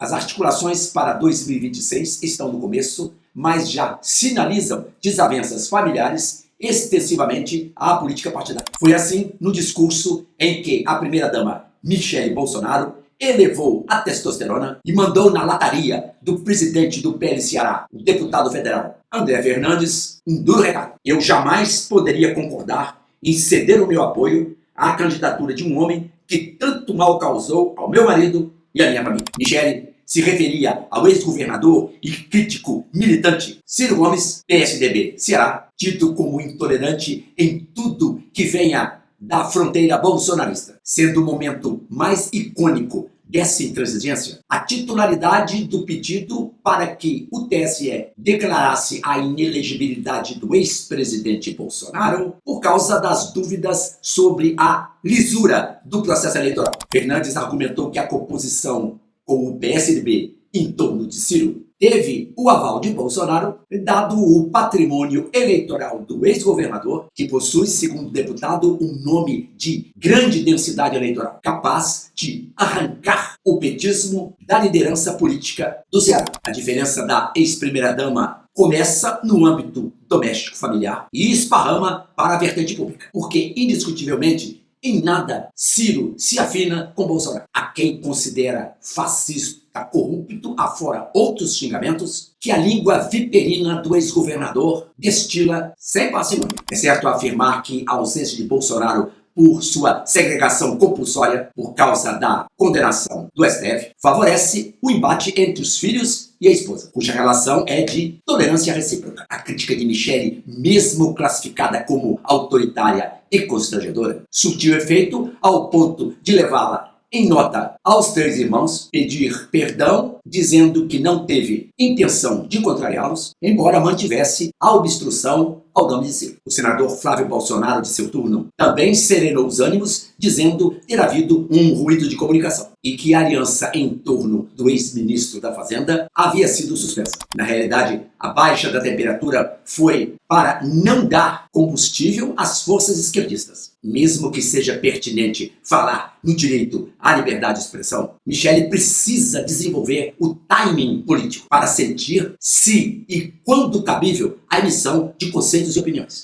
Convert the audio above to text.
As articulações para 2026 estão no começo, mas já sinalizam desavenças familiares extensivamente à política partidária. Foi assim no discurso em que a primeira-dama Michele Bolsonaro elevou a testosterona e mandou na lataria do presidente do PL Ceará, o deputado federal André Fernandes, um duro recado. Eu jamais poderia concordar em ceder o meu apoio à candidatura de um homem que tanto mal causou ao meu marido e à minha família. Michele se referia ao ex-governador e crítico militante Ciro Gomes, PSDB Ceará, tido como intolerante em tudo que venha da fronteira bolsonarista. Sendo o momento mais icônico dessa intransigência, a titularidade do pedido para que o TSE declarasse a inelegibilidade do ex-presidente Bolsonaro por causa das dúvidas sobre a lisura do processo eleitoral. Fernandes argumentou que a composição com o PSDB em torno de Ciro teve o aval de Bolsonaro, dado o patrimônio eleitoral do ex-governador, que possui, segundo o deputado, um nome de grande densidade eleitoral, capaz de arrancar o petismo da liderança política do Ceará. A diferença da ex-primeira-dama começa no âmbito doméstico familiar e esparrama para a vertente pública, porque, indiscutivelmente, em nada Ciro se afina com Bolsonaro. A quem considera fascista corrupto, afora outros xingamentos, que a língua viperina do ex-governador destila sem parcimônia. É certo afirmar que a ausência de Bolsonaro por sua segregação compulsória por causa da condenação do STF favorece o embate entre os filhos e a esposa, cuja relação é de tolerância recíproca. A crítica de Michele, mesmo classificada como autoritária e constrangedora, surtiu efeito ao ponto de levá-la em nota aos três irmãos, pedir perdão, dizendo que não teve intenção de contrariá-los, embora mantivesse a obstrução ao nome de Ciro. O senador Flávio Bolsonaro, de seu turno, também serenou os ânimos, dizendo ter havido um ruído de comunicação e que a aliança em torno do ex-ministro da Fazenda havia sido suspensa. Na realidade, a baixa da temperatura foi para não dar combustível às forças esquerdistas. Mesmo que seja pertinente falar no direito à liberdade de expressão, Michele precisa desenvolver o timing político para sentir se e quando cabível a emissão de conceitos e opiniões.